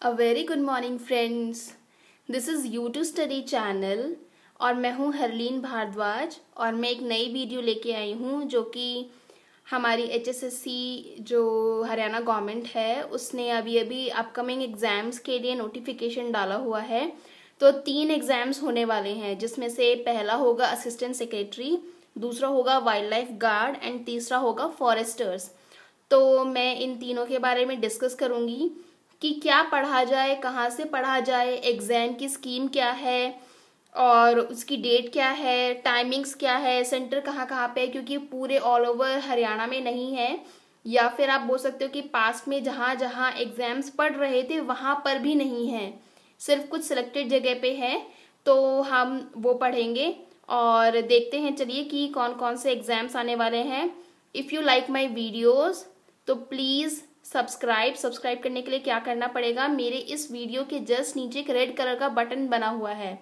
A very good morning friends. This is you to study channel और मैं हूँ हरलीन भारद्वाज और मैं एक नई वीडियो लेके आई हूँ जो कि हमारी HSSC जो हरियाणा गवर्नमेंट है उसने अभी अभी अपकमिंग एग्ज़ाम्स के लिए नोटिफिकेशन डाला हुआ है। तो 3 एग्ज़ाम्स होने वाले हैं जिसमें से पहला होगा असिस्टेंट सेक्रेटरी, दूसरा होगा वाइल्ड लाइफ गार्ड एंड तीसरा होगा फॉरेस्टर्स। तो मैं इन तीनों के बारे में डिस्कस करूँगी कि क्या पढ़ा जाए, कहाँ से पढ़ा जाए, एग्ज़ाम की स्कीम क्या है और उसकी डेट क्या है, टाइमिंग्स क्या है, सेंटर कहाँ कहाँ पे है, क्योंकि पूरे ऑल ओवर हरियाणा में नहीं है, या फिर आप बोल सकते हो कि पास्ट में जहाँ जहाँ एग्ज़ाम्स पढ़ रहे थे वहाँ पर भी नहीं है, सिर्फ कुछ सिलेक्टेड जगह पे है। तो हम वो पढ़ेंगे और देखते हैं चलिए कि कौन कौन से एग्ज़ाम्स आने वाले हैं। If you like my videos तो प्लीज़ सब्सक्राइब करने के लिए क्या करना पड़ेगा, मेरे इस वीडियो के जस्ट नीचे एक रेड कलर का बटन बना हुआ है,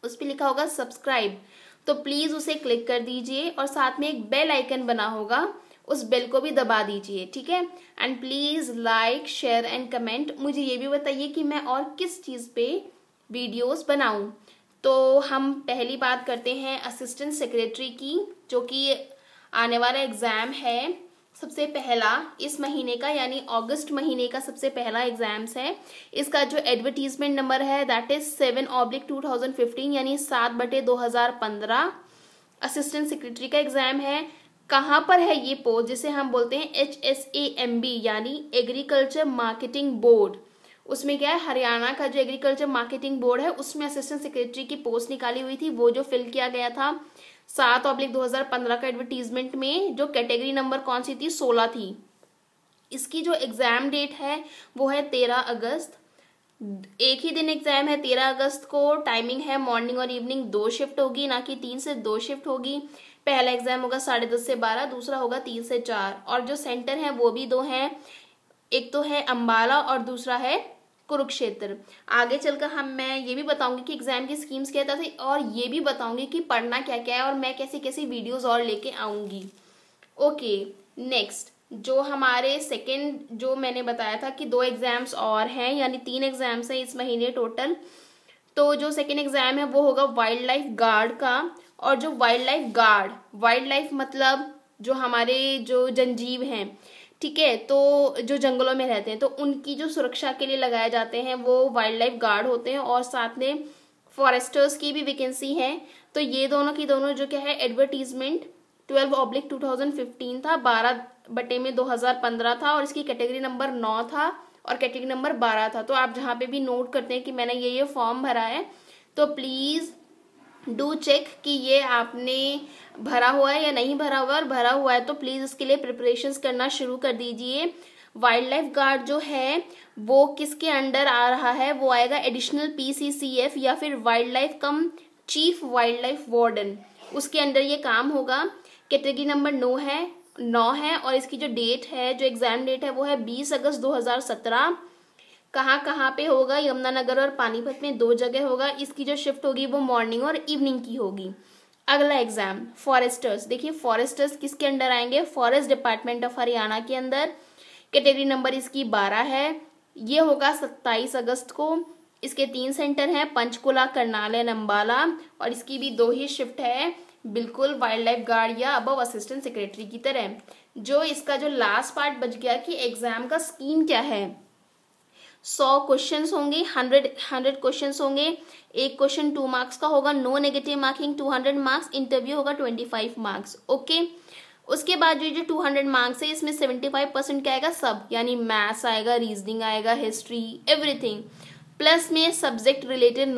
उस पर लिखा होगा सब्सक्राइब, तो प्लीज़ उसे क्लिक कर दीजिए और साथ में एक बेल आइकन बना होगा, उस बेल को भी दबा दीजिए, ठीक है। And please like, share and comment. मुझे ये भी बताइए कि मैं और किस चीज़ पे वीडियोस बनाऊं। तो हम पहली बात करते हैं असिस्टेंट सेक्रेटरी की, जो कि आने वाला एग्ज़ाम है सबसे पहला इस महीने का, यानी अगस्त महीने का सबसे पहला एग्जाम्स है। इसका जो एडवर्टीजमेंट नंबर है दैट इज 7/2015 यानी 7/2015 असिस्टेंट सेक्रेटरी का एग्जाम है। कहाँ पर है ये पोस्ट, जिसे हम बोलते हैं HSAMB यानी एग्रीकल्चर मार्केटिंग बोर्ड। उसमें क्या है, हरियाणा का जो एग्रीकल्चर मार्केटिंग बोर्ड है उसमें असिस्टेंट सेक्रेटरी की पोस्ट निकाली हुई थी, वो जो फिल किया गया था 7/2015 का एडवर्टीजमेंट में। जो कैटेगरी नंबर कौन सी थी, 16 थी। इसकी जो एग्जाम डेट है वो है 13 अगस्त। एक ही दिन एग्जाम है 13 अगस्त को। टाइमिंग है मॉर्निंग और इवनिंग, 2 शिफ्ट होगी, ना कि 3 से 2 शिफ्ट होगी। पहला एग्जाम होगा 10:30 से 12, दूसरा होगा 3 से 4। और जो सेंटर है वो भी 2 हैं, एक तो है अंबाला और दूसरा है कुरुक्षेत्र। आगे चलकर मैं ये भी बताऊंगी कि एग्जाम की स्कीम्स क्या था और ये भी बताऊंगी कि पढ़ना क्या क्या है और मैं कैसी कैसी वीडियोस और लेके आऊंगी। ओके, नेक्स्ट जो हमारे सेकंड, जो मैंने बताया था कि 2 एग्जाम्स और हैं, यानी 3 एग्जाम्स हैं इस महीने टोटल। तो जो सेकंड एग्जाम है वो होगा वाइल्ड लाइफ गार्ड का। और जो wild life guard, wild life मतलब जो हमारे जो जनजीव हैं, ठीक है, तो जो जंगलों में रहते हैं तो उनकी जो सुरक्षा के लिए लगाए जाते हैं वो वाइल्ड लाइफ गार्ड होते हैं। और साथ में फॉरेस्टर्स की भी वैकेंसी है। तो ये दोनों की दोनों जो क्या है, एडवर्टीजमेंट 12/2015 था, 12/2015 था और इसकी कैटेगरी नंबर 9 था और कैटेगरी नंबर 12 था। तो आप जहाँ पे भी नोट करते हैं कि मैंने ये फॉर्म भरा है तो प्लीज़ डू चेक कि ये आपने भरा हुआ है या नहीं भरा हुआ है, और भरा हुआ है तो प्लीज़ इसके लिए प्रिपरेशंस करना शुरू कर दीजिए। वाइल्ड लाइफ गार्ड जो है वो किसके अंडर आ रहा है, वो आएगा एडिशनल PCCF या फिर वाइल्ड लाइफ कम चीफ वाइल्ड लाइफ वार्डन, उसके अंडर ये काम होगा। कैटेगरी नंबर 9 है और इसकी जो डेट है, जो एग्जाम डेट है वो है 20 अगस्त 2017। कहाँ पे होगा, यमुनानगर और पानीपत में 2 जगह होगा। इसकी जो शिफ्ट होगी वो मॉर्निंग और इवनिंग की होगी। अगला एग्जाम फॉरेस्टर्स, देखिए फॉरेस्टर्स किसके अंडर आएंगे, फॉरेस्ट डिपार्टमेंट ऑफ हरियाणा के अंदर। कैटेगरी नंबर इसकी 12 है। ये होगा 27 अगस्त को। इसके 3 सेंटर हैं, पंचकुला, करनाल एंड अम्बाला, और इसकी भी 2 ही शिफ्ट है, बिल्कुल वाइल्ड लाइफ गार्ड या अबव असिस्टेंट सेक्रेटरी की तरह। जो इसका जो लास्ट पार्ट बच गया कि एग्जाम का स्कीम क्या है, 100 क्वेश्चंस होंगे, 100 क्वेश्चंस होंगे। एक क्वेश्चन 2 मार्क्स का होगा, no negative marking, 200 marks. Interview होगा 25 मार्क्स। ओके, उसके बाद जो 200 मार्क्स है इसमें 75% क्या आएगा, सब, यानी मैथ्स आएगा, रीजनिंग आएगा, हिस्ट्री, एवरीथिंग, प्लस में सब्जेक्ट रिलेटेड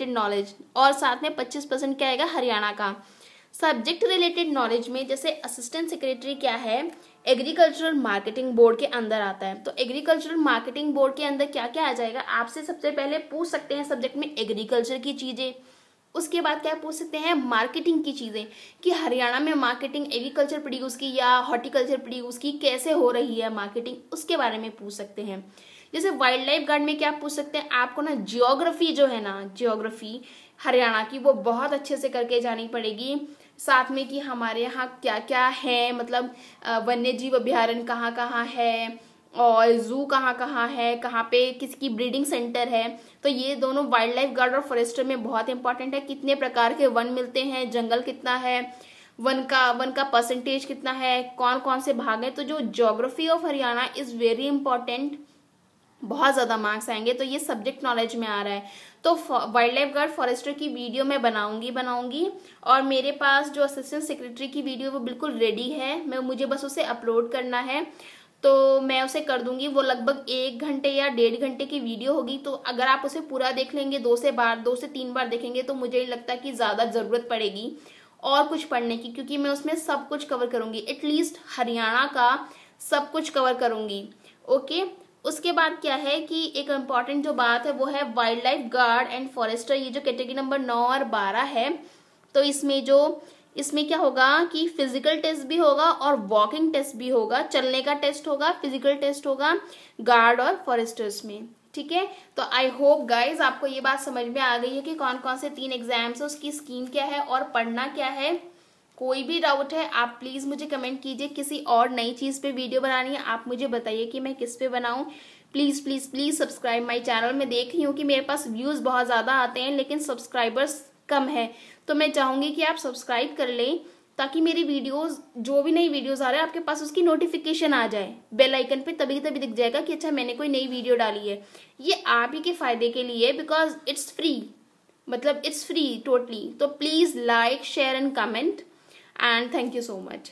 नॉलेज, और साथ में 25% क्या आएगा हरियाणा का। सब्जेक्ट रिलेटेड नॉलेज में जैसे असिस्टेंट सेक्रेटरी क्या है, एग्रीकल्चरल मार्केटिंग बोर्ड के अंदर आता है। तो एग्रीकल्चरल मार्केटिंग बोर्ड के अंदर क्या क्या आ जाएगा, आपसे सबसे पहले पूछ सकते हैं सब्जेक्ट में एग्रीकल्चर की चीज़ें। उसके बाद क्या पूछ सकते हैं, मार्केटिंग की चीज़ें, कि हरियाणा में मार्केटिंग एग्रीकल्चर प्रोड्यूस की या हॉर्टिकल्चर प्रोड्यूस की कैसे हो रही है मार्केटिंग, उसके बारे में पूछ सकते हैं। जैसे वाइल्ड लाइफ गार्ड में क्या पूछ सकते हैं, आपको ना जियोग्राफी जो है ना, जियोग्राफी हरियाणा की वो बहुत अच्छे से करके जानी पड़ेगी। साथ में कि हमारे यहाँ क्या क्या है, मतलब वन्य जीव अभ्यारण्य कहाँ कहाँ है, और जू कहाँ कहाँ है, कहाँ पे किसकी ब्रीडिंग सेंटर है। तो ये दोनों वाइल्ड लाइफ गार्ड और फॉरेस्टर में बहुत इंपॉर्टेंट है। कितने प्रकार के वन मिलते हैं, जंगल कितना है, वन का परसेंटेज कितना है, कौन कौन से भाग हैं। तो जो geography of Haryana is very important, बहुत ज़्यादा मार्क्स आएंगे। तो ये सब्जेक्ट नॉलेज में आ रहा है। तो वाइल्ड लाइफ गार्ड फॉरेस्टर की वीडियो मैं बनाऊंगी और मेरे पास जो असिस्टेंट सेक्रेटरी की वीडियो वो बिल्कुल रेडी है, मुझे बस उसे अपलोड करना है। तो मैं उसे कर दूंगी। वो लगभग 1 घंटे या 1.5 घंटे की वीडियो होगी। तो अगर आप उसे पूरा देख लेंगे, 2 से 3 बार देखेंगे, तो मुझे लगता है कि ज़्यादा ज़रूरत पड़ेगी और कुछ पढ़ने की, क्योंकि मैं उसमें सब कुछ कवर करूंगी। एटलीस्ट हरियाणा का सब कुछ कवर करूंगी। ओके, उसके बाद क्या है कि एक इम्पॉर्टेंट जो बात है वो है wild life guard and forester. ये जो कैटेगरी नंबर 9 और 12 है, तो इसमें क्या होगा कि फिजिकल टेस्ट भी होगा और वॉकिंग टेस्ट भी होगा। चलने का टेस्ट होगा, फिजिकल टेस्ट होगा गार्ड और फॉरेस्टर्स में। ठीक है, तो आई होप गाइज आपको ये बात समझ में आ गई है कि कौन कौन से 3 एग्जाम्स है, उसकी स्कीम क्या है और पढ़ना क्या है। कोई भी डाउट है आप प्लीज मुझे कमेंट कीजिए। किसी और नई चीज पे वीडियो बनानी है आप मुझे बताइए कि मैं किस पे बनाऊं। Please please please subscribe my channel. मैं देख रही हूँ कि मेरे पास व्यूज बहुत ज्यादा आते हैं लेकिन सब्सक्राइबर्स कम है। तो मैं चाहूंगी कि आप सब्सक्राइब कर लें ताकि मेरी वीडियोस, जो भी नई वीडियोस आ रहे हैं आपके पास उसकी नोटिफिकेशन आ जाए बेल आइकन पे। तभी तभी दिख जाएगा कि अच्छा मैंने कोई नई वीडियो डाली है। ये आप ही के फायदे के लिए, बिकॉज इट्स फ्री, मतलब इट्स फ्री टोटली। तो please like, share and comment, and thank you so much.